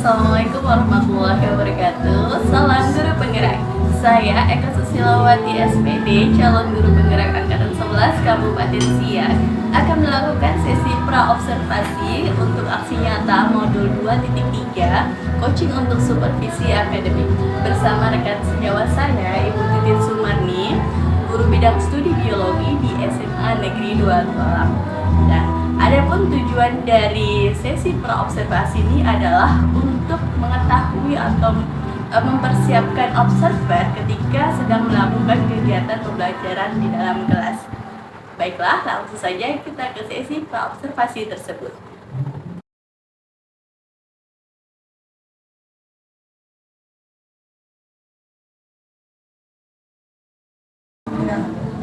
Assalamualaikum warahmatullahi wabarakatuh. Salam guru penggerak. Saya Eka Susilawati SPD, calon guru penggerak angkatan 11 Kabupaten Siak, akan melakukan sesi pra-observasi untuk aksi nyata modul 2.3 coaching untuk supervisi akademik bersama rekan sejawat saya, Ibu Titin Sumarni, guru bidang studi biologi di SMA Negeri 2 Tualang. Dan adapun tujuan dari sesi pra-observasi ini adalah untuk mengetahui atau mempersiapkan observer ketika sedang melakukan kegiatan pembelajaran di dalam kelas. Baiklah, langsung saja kita ke sesi pra-observasi tersebut.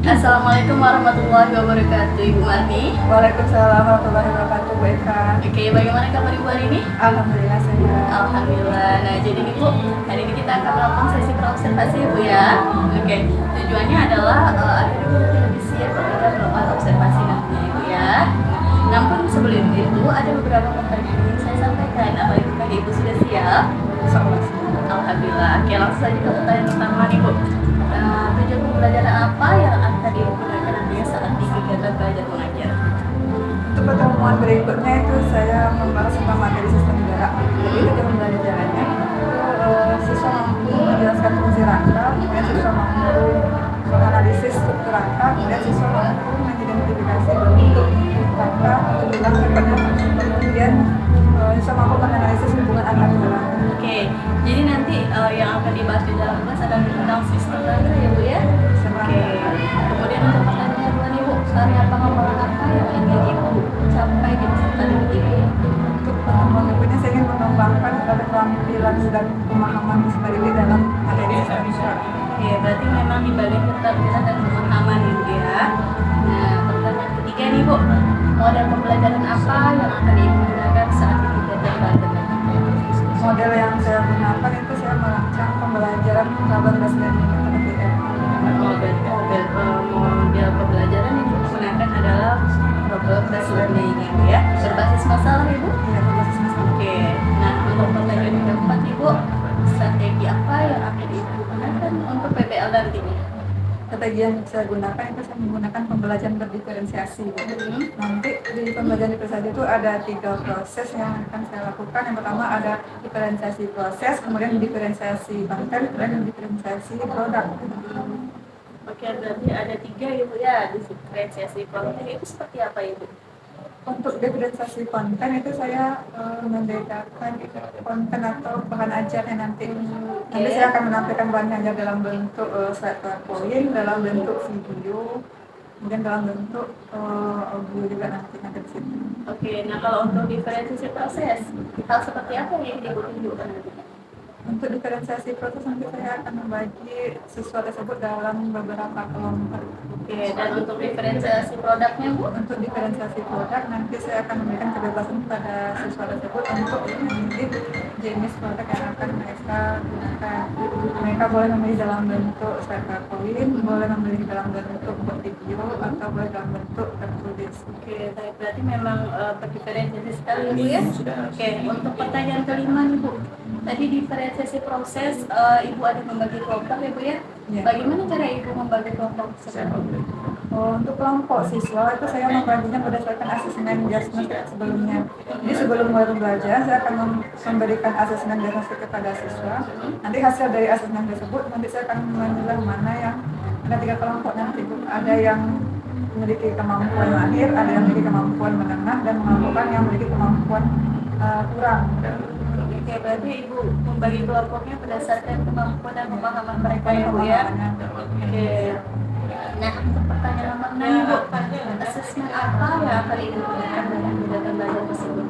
Assalamualaikum warahmatullahi wabarakatuh, Ibu Marni. Waalaikumsalam warahmatullahi wabarakatuh, Bu Eka. Oke, bagaimana kabar Ibu hari ini? Alhamdulillah sehat. Alhamdulillah. Nah, jadi nih Bu, hari ini kita akan melakukan sesi pra-observasi ya Bu ya. Oke, tujuannya adalah agar Ibu lebih siap ketika melakukan observasi nanti Bu ya. Namun sebelum itu ada beberapa pertanyaan yang saya sampaikan. Apakah Ibu sudah siap? Alhamdulillah. Oke, langsung saja ke pertanyaan pertama nih Bu. Tujuan pembelajaran apa yang akan Ibu gunakan nantinya saat di kegiatan belajar mengajar? Untuk pertemuan berikutnya itu saya membahas tentang materi sistem gerak. Jadi tujuan pembelajarannya itu siswa mampu menjelaskan fungsi rangka, kemudian siswa mampu menganalisis struktur rangka, kemudian siswa mampu mengidentifikasi bentuk rangka atau tulang kemudian siswa mampu menganalisis hubungan antar tulang. Oke, jadi nanti yang akan dibahas di dalam kelas adalah tentang sistem rangka ya Bu ya? Oke, kemudian untuk pertanyaan kedua nih Bu, karya pengembangan apa yang ingin Ibu capai di masa depan ini? Untuk pertemuan berikutnya saya ingin mengembangkan keterampilan dan pemahaman siswa ini dalam materi sistem gerak. Oke, berarti memang dibalik keterampilan dan pemahaman gitu ya. Nah, pertanyaan ketiga nih Bu, model pembelajaran apa yang akan Ibu gunakan saat di kegiatan belajar? Model yang saya gunakan itu saya merancang pembelajaran problem based learning terlebih Model pembelajaran yang digunakan adalah problem based learning ya, berbasis masalah Ibu. Iya, berbasis masalah. Oke, nah untuk pertanyaan yang keempat Ibu, strategi apa yang akan Ibu gunakan untuk PBL nantinya? Strategi yang saya gunakan itu saya menggunakan pembelajaran berdiferensiasi. Nanti di pembelajaran diferensiasi itu ada 3 proses yang akan saya lakukan. Yang pertama ada diferensiasi proses, kemudian diferensiasi konten, kemudian diferensiasi produk. Oke, berarti ada 3 Ibu ya, diferensiasi konten itu seperti apa Ibu? Untuk diferensiasi konten itu saya membedakan konten atau bahan ajarnya nanti. Nanti saya akan menampilkan bahan ajar dalam bentuk slide PowerPoint, dalam bentuk video, kemudian dalam bentuk audio juga nanti ada di situ. Oke, nah kalau untuk diferensiasi proses, hal seperti apa yang Ibu tunjukkan nantinya? Untuk diferensiasi proses nanti saya akan membagi siswa tersebut dalam beberapa kelompok. Oke, dan untuk diferensiasi produknya Bu? Untuk diferensiasi produk nanti saya akan memberikan kebebasan kepada siswa tersebut untuk memilih jenis produk yang akan mereka gunakan. Mereka boleh memilih dalam bentuk slide PowerPoint, boleh memilih dalam bentuk video, atau boleh dalam bentuk tertulis. Oke, baik, berarti memang berdiferensiasi sekali Bu ya. Oke, untuk pertanyaan kelima nih Bu, tadi diferensiasi proses Ibu ada membagi kelompok ya Bu ya. Ya. Bagaimana cara Ibu membagi kelompok tersebut? Untuk kelompok siswa itu saya membaginya berdasarkan asesmen diagnostik sebelumnya. Jadi sebelum mulai belajar saya akan memberikan asesmen diagnostik kepada siswa. Nanti hasil dari asesmen tersebut nanti saya akan memilah mana yang ada 3 kelompok nanti. Ada yang memiliki kemampuan akhir, ada yang memiliki kemampuan menengah, dan kelompok yang memiliki kemampuan kurang. Oke, berarti Ibu membagi kelompoknya berdasarkan kemampuan dan pemahaman mereka ya Bu ya. Oke. Nah, untuk pertanyaan nomor 6 Ibu, asesmen apa yang akan Ibu gunakan dalam kegiatan belajar tersebut?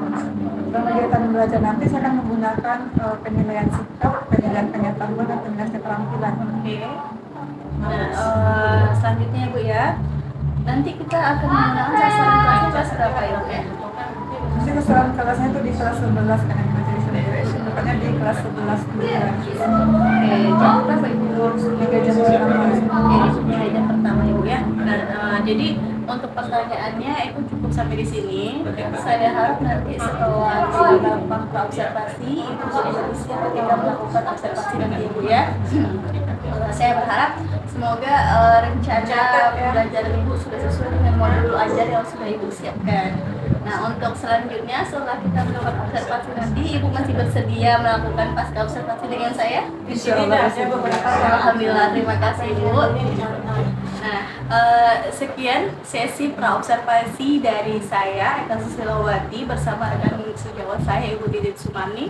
Dalam kegiatan belajar nanti saya akan menggunakan penilaian sikap, penilaian pengetahuan, dan penilaian keterampilan. Oke. Nah, selanjutnya Bu ya, nanti kita akan menggunakan sasaran kelasnya kelas berapa ya Bu ya? Nanti sasaran kelasnya itu di kelas 11 kan yang materi sendiri, tepatnya di kelas 11 juga. Oke, jam berapa Ibu? 3 jam pertama. Oke, 3 jam pertama ya Bu ya. Nah, jadi Untuk pertanyaannya itu cukup sampai di sini. Saya harap nanti setelah melakukan observasi Ibu jadi lebih siap ketika melakukan observasi nanti Ibu ya. Saya berharap semoga rencana pembelajaran Ibu sudah sesuai dengan modul ajar yang sudah Ibu siapkan. Nah, untuk selanjutnya setelah kita melakukan observasi nanti, Ibu masih bersedia melakukan pasca observasi dengan saya? Insyaallah. Alhamdulillah, terima kasih Ibu. Nah, sekian sesi praobservasi dari saya, Eka Susilawati, bersama rekan sejawat saya, Ibu Didit Sumani.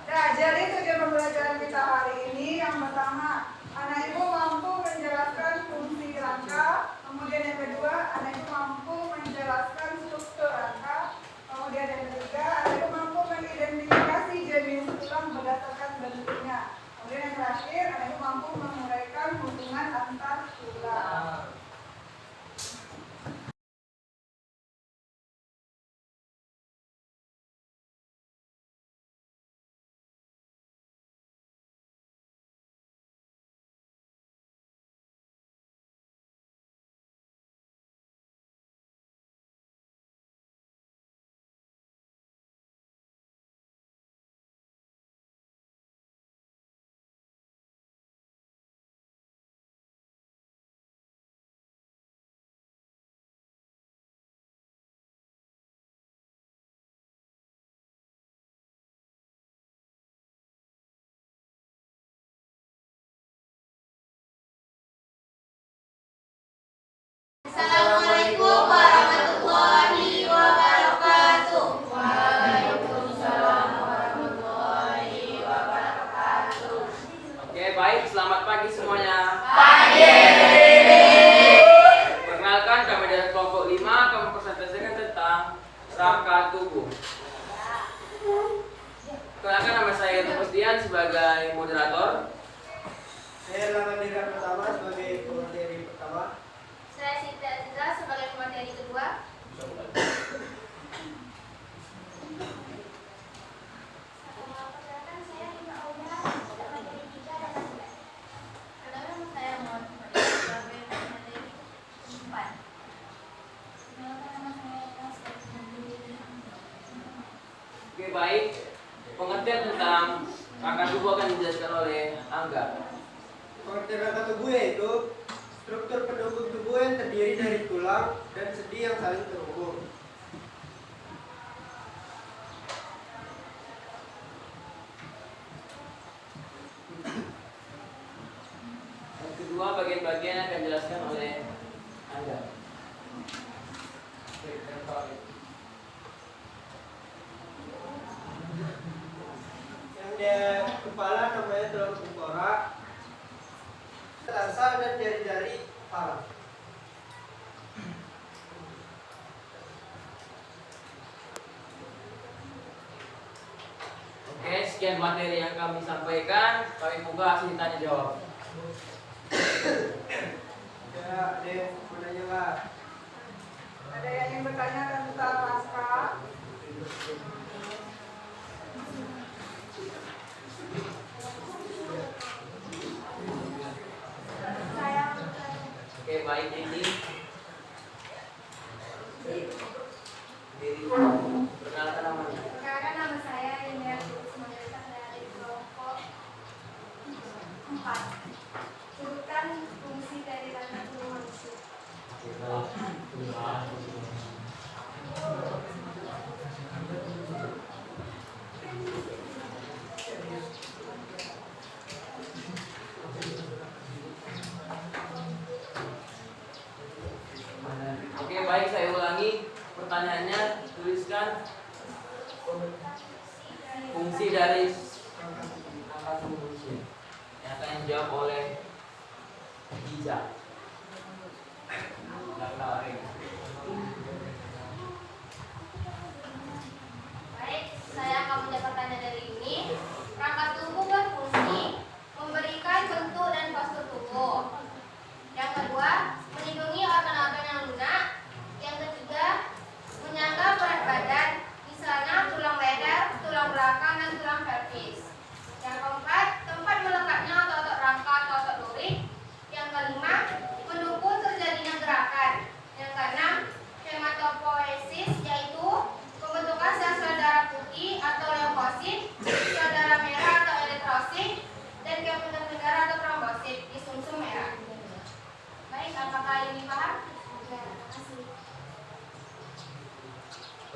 Nah, jadi tujuan pembelajaran kita hari ini yang pertama, anak ibu mampu menjelaskan fungsi rangka. Kemudian yang kedua, anak ibu mampu menjelaskan struktur rangka. Kemudian yang ketiga, anak ibu mampu mengidentifikasi jenis tulang berdasarkan bentuknya. Kemudian yang terakhir, anak ibu mampu menguraikan hubungan antar tulang. Assalamualaikum warahmatullahi wabarakatuh. Oke, baik. Selamat pagi semuanya. Pagi. Perkenalkan, kami dari kelompok 5 akan mempresentasikan tentang rangka tubuh. Perkenalkan, nama saya Tumus Dian sebagai moderator. Saya Lamandira pertama sebagai pemateri pertama. Saya Siti Aziza sebagai pemateri kedua. Oke, baik. Pengertian tentang rangka tubuh akan dijelaskan oleh Angga. Pengertian rangka tubuh yaitu struktur pendukung tubuh yang terdiri dari tulang dan sendi yang saling terhubung. Yang kedua, bagian-bagian yang akan dijelaskan oleh Angga. Yang di kepala namanya tulang tengkorak, tarsa dan jari-jari kepala. Oke, sekian materi yang kami sampaikan. Kami buka sesi tanya jawab. Ya, ada yang mau nanya nggak? Ada yang ingin bertanya tentang rangka? Oke, baik ini. Perkenalkan namanya. Perkenalkan, nama saya Indra Sumandarita dari kelompok 4. Sebutkan fungsi dari rangka tubuh manusia. Oke, baik, saya ulangi pertanyaannya. Tuliskan fungsi dari rangka tubuh manusia yang akan dijawab oleh Giza. Baik, saya akan menjawab pertanyaan dari ini. Rangka tubuh berfungsi memberikan bentuk dan postur tubuh. Yang kedua, melindungi organ-organ yang lunak. Yang ketiga, menyangga berat badan, misalnya tulang leher, tulang belakang, dan tulang pelvis.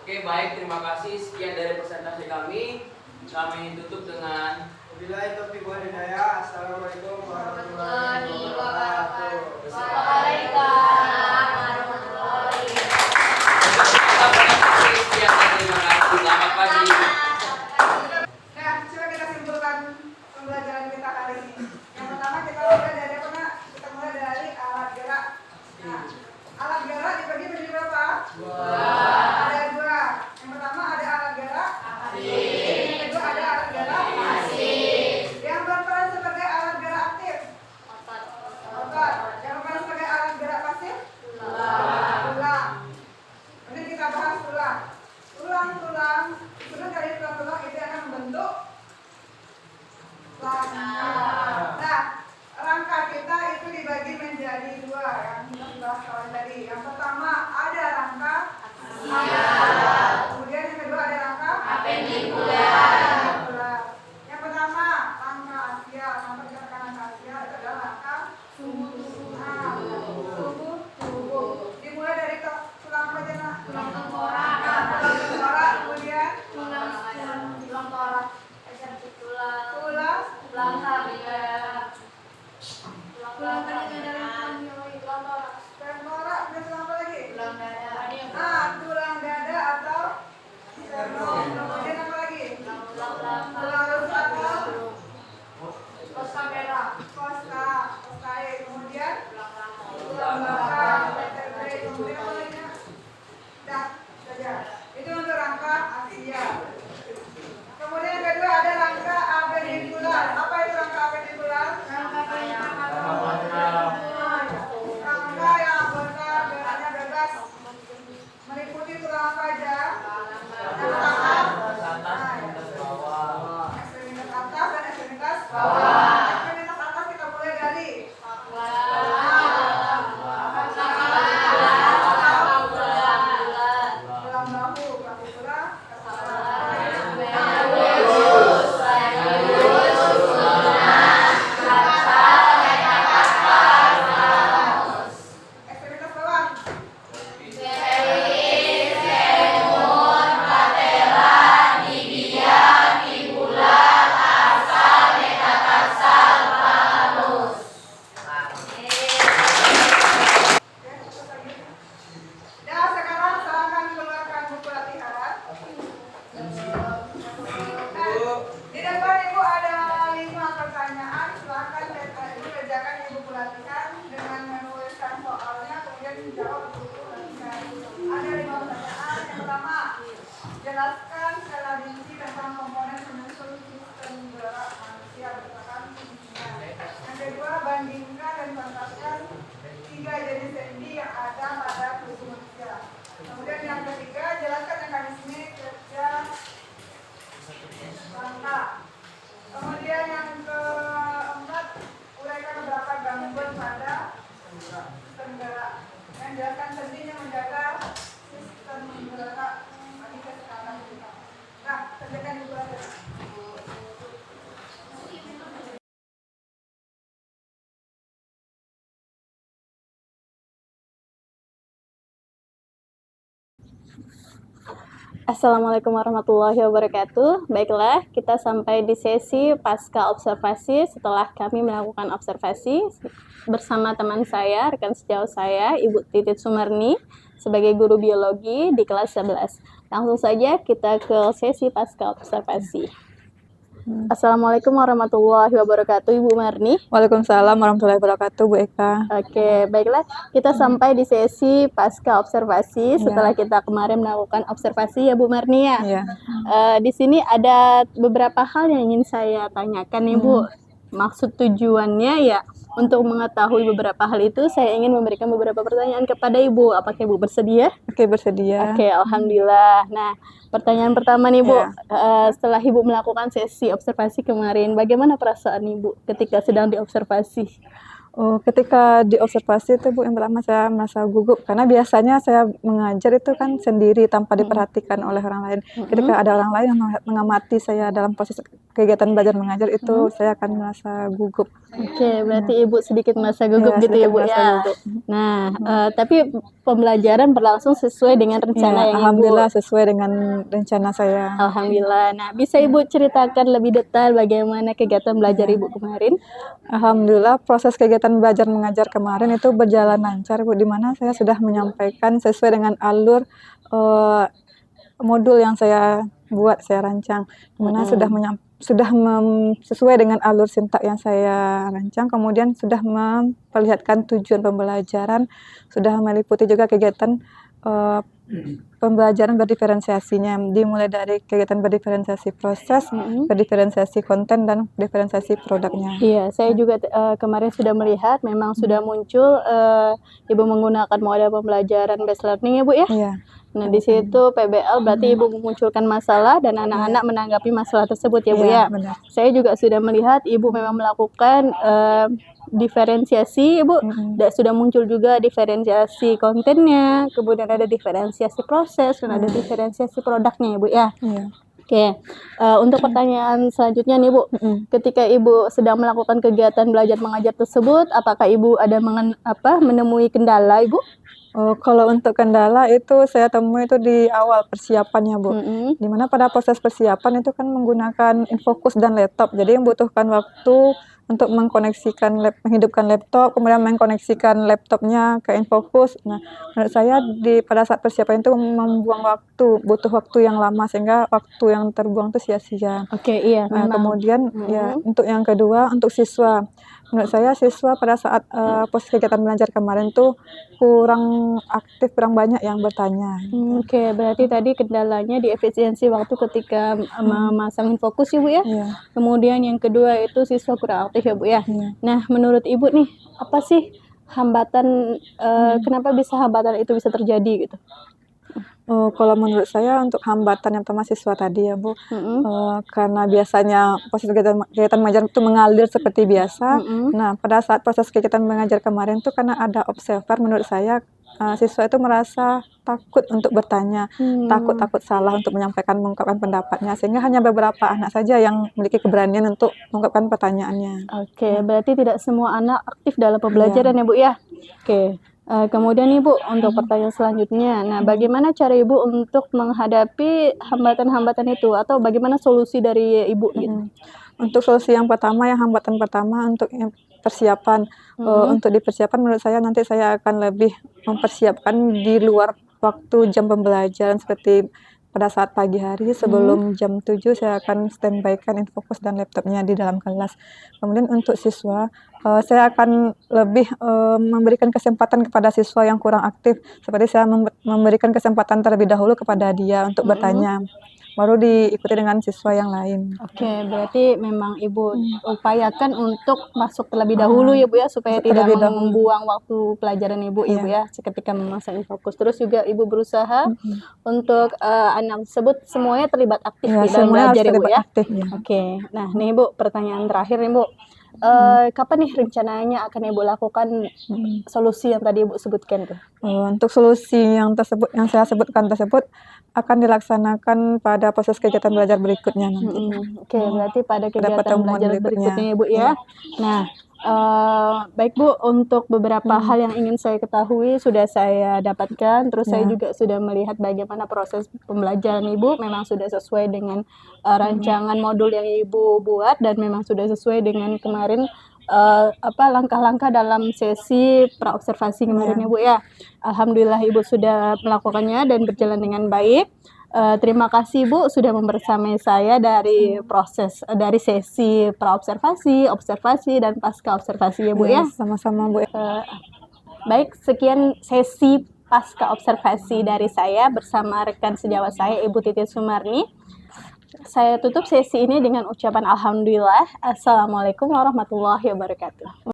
Oke, baik, terima kasih. Sekian dari presentasi kami. Kami tutup dengan Wabillahi taufiq wal hidayah. Assalamualaikum warahmatullahi Warahmatullahi wabarakatuh. wabarakatuh. Waalaikumsalam warahmatullahi sekian dan terima kasih. Selamat pagi. Nah, coba kita simpulkan pembelajaran kita kali ini. Yang pertama kita mulai dari apa nak? Kita mulai dari alat gerak. Nah, alat gerak dibagi menjadi berapa? Ada dua. Yang pertama ada alat gerak. Yang kedua ada alat gerak. Yang berperan sebagai alat gerak aktif. Otot. Yang berperan sebagai alat gerak pasif. Tulang. Kemudian kita bahas tulang. Tulang dari tulang itu akan membentuk rangka. Nah, rangka kita itu dibagi menjadi dua yang kita bahas kawan tadi. Yang pertama ada rangka aksial. Kemudian yang kedua ada rangka apendikular. Yang pertama rangka aksial. Yang dikatakan rangka aksial itu adalah rangka tubuh. Tubuh. Dimulai dari tulang apa aja nak? Tulang tengkorak. Kemudian tulang torak. Tulang tengkorak. Kemudian tulang apa lagi? Tulang dada atau sternum. Kemudian apa lagi? Tulang rusuk atau kostae. Kemudian tulang belakang. Kemudian apa lagi? Dah saja. Itu untuk rangka aksial. Kemudian yang kedua ada rangka apendikular. Apa itu rangka apendikular? Rangka yang anggota geraknya bebas. Meliputi tulang apa aja? Ekstremitas atas dan ekstremitas bawah. Ekstremitas atas kita mulai dari tulang bahu, clavicula, ekstremitas bawah. Nah, sekarang silakan keluarkan buku latihan. Di depan Ibu ada 5 pertanyaan. Silakan Ibu kerjakan di buku latihan dengan menuliskan soalnya, kemudian menjawab di buku latihan. Ada 5 pertanyaan. Yang pertama, jelaskan skala rinci tentang komponen penyusun sistem gerak manusia berdasarkan fungsinya. Yang kedua, bandingkan dan contohkan 3 jenis sendi yang ada pada tubuh manusia. Kemudian yang ketiga, jelaskan mekanisme kerja rangka. Kemudian yang keempat, uraikan beberapa gangguan pada sistem gerak. Dan jelaskan sendinya menjaga sistem gerak bagi kesehatan kita. Nah, kerjakan dulu aja. Assalamualaikum warahmatullahi wabarakatuh. Baiklah, kita sampai di sesi pasca observasi setelah kami melakukan observasi bersama teman saya, rekan sejauh saya, Ibu Titit Sumarni sebagai guru biologi di kelas 11. Langsung saja kita ke sesi pasca observasi. Assalamualaikum warahmatullahi wabarakatuh, Ibu Marni. Waalaikumsalam warahmatullahi wabarakatuh, Bu Eka. Oke, baiklah. Kita sampai di sesi pasca observasi setelah kita kemarin melakukan observasi ya Bu Marni ya. Iya. Di sini ada beberapa hal yang ingin saya tanyakan nih Bu. Maksud tujuannya ya untuk mengetahui beberapa hal itu saya ingin memberikan beberapa pertanyaan kepada Ibu. Apakah Ibu bersedia? Oke, bersedia. Oke, alhamdulillah. Nah, pertanyaan pertama nih Bu, Ya. setelah Ibu melakukan sesi observasi kemarin, bagaimana perasaan Ibu ketika sedang diobservasi? Oh, ketika diobservasi itu Bu, yang pertama saya merasa gugup karena biasanya saya mengajar itu kan sendiri tanpa diperhatikan oleh orang lain. Ketika ada orang lain yang mengamati saya dalam proses kegiatan belajar mengajar itu saya akan merasa gugup. Oke, berarti Ibu sedikit merasa gugup gitu ya sedikit Bu merasa ya. gugup. Nah, tapi pembelajaran berlangsung sesuai dengan rencana yang Ibu. Alhamdulillah sesuai dengan rencana saya. Alhamdulillah. Nah, bisa Ibu ceritakan lebih detail bagaimana kegiatan belajar Ibu kemarin? Alhamdulillah proses kegiatan belajar mengajar kemarin itu berjalan lancar Bu, di mana saya sudah menyampaikan sesuai dengan alur modul yang saya buat, saya rancang, di mana sesuai dengan alur sintak yang saya rancang, kemudian sudah memperlihatkan tujuan pembelajaran, sudah meliputi juga kegiatan pembelajaran berdiferensiasinya, dimulai dari kegiatan berdiferensiasi proses, berdiferensiasi konten, dan diferensiasi produknya. Iya, saya juga kemarin sudah melihat, memang sudah muncul Ibu menggunakan model pembelajaran based learning ya Bu ya? Iya. Nah, di situ PBL berarti Ibu memunculkan masalah dan anak-anak menanggapi masalah tersebut ya Bu ya? Benar. Saya juga sudah melihat Ibu memang melakukan diferensiasi Ibu, dan sudah muncul juga diferensiasi kontennya, kemudian ada diferensiasi proses, dan ada diferensiasi produknya ya Bu ya? Iya. Oke, untuk pertanyaan selanjutnya nih Bu, ketika Ibu sedang melakukan kegiatan belajar mengajar tersebut, apakah Ibu ada menemui kendala Ibu? Kalau untuk kendala itu saya temui itu di awal persiapannya Bu, dimana pada proses persiapan itu kan menggunakan infocus dan laptop, jadi membutuhkan waktu untuk menghidupkan laptop, kemudian mengkoneksikan laptopnya ke infocus. Nah, menurut saya pada saat persiapan itu membuang waktu, butuh waktu yang lama, sehingga waktu yang terbuang itu sia-sia. Oke, iya. Nah, kemudian ya untuk yang kedua, untuk siswa, menurut saya siswa pada saat proses kegiatan belajar kemarin tuh kurang aktif, kurang banyak yang bertanya. Oke, berarti tadi kendalanya di efisiensi waktu ketika memasang fokus ya Bu ya? Iya. Kemudian yang kedua itu siswa kurang aktif ya Bu ya? Nah, menurut Ibu nih, apa sih hambatan, kenapa hambatan itu bisa terjadi gitu? Kalau menurut saya untuk hambatan yang pertama siswa tadi ya Bu, karena biasanya proses kegiatan mengajar itu mengalir seperti biasa. Nah, pada saat proses kegiatan mengajar kemarin tuh karena ada observer, menurut saya siswa itu merasa takut untuk bertanya, takut salah untuk mengungkapkan pendapatnya, sehingga hanya beberapa anak saja yang memiliki keberanian untuk mengungkapkan pertanyaannya. Oke, berarti tidak semua anak aktif dalam pembelajaran ya Bu ya? Oke. Kemudian nih Bu, untuk pertanyaan selanjutnya, nah bagaimana cara Ibu untuk menghadapi hambatan-hambatan itu, atau bagaimana solusi dari Ibu gitu? Untuk solusi yang pertama, hambatan pertama untuk persiapan. Untuk dipersiapkan menurut saya nanti saya akan lebih mempersiapkan di luar waktu jam pembelajaran, seperti pada saat pagi hari sebelum jam 7 saya akan standby-kan infocus dan laptopnya di dalam kelas. Kemudian untuk siswa, saya akan lebih memberikan kesempatan kepada siswa yang kurang aktif, seperti saya memberikan kesempatan terlebih dahulu kepada dia untuk bertanya, baru diikuti dengan siswa yang lain. Oke, berarti memang Ibu upayakan untuk masuk terlebih dahulu ya Bu ya, supaya tidak membuang waktu pelajaran Ibu ya Bu ya, ketika memasang fokus. Terus juga Ibu berusaha untuk anak tersebut semuanya terlibat aktif di dalam belajar ya Bu ya. Oke, nah nih Bu, pertanyaan terakhir nih Bu. Kapan nih rencananya akan Ibu lakukan solusi yang tadi Ibu sebutkan tuh? Untuk solusi yang saya sebutkan tersebut akan dilaksanakan pada proses kegiatan belajar berikutnya nanti. Oke, berarti pada kegiatan belajar berikutnya ya Bu ya. Nah, baik Bu, untuk beberapa hal yang ingin saya ketahui sudah saya dapatkan, terus saya juga sudah melihat bagaimana proses pembelajaran Ibu memang sudah sesuai dengan rancangan modul yang Ibu buat, dan memang sudah sesuai dengan kemarin langkah-langkah dalam sesi praobservasi kemarin ya Bu ya. Alhamdulillah Ibu sudah melakukannya dan berjalan dengan baik. Terima kasih Bu sudah membersamai saya dari dari sesi praobservasi, observasi, dan pasca observasi ya Bu ya. Sama-sama Bu. Baik, sekian sesi pasca observasi dari saya bersama rekan sejawat saya Ibu Titin Sumarni. Saya tutup sesi ini dengan ucapan alhamdulillah. Assalamualaikum warahmatullahi wabarakatuh.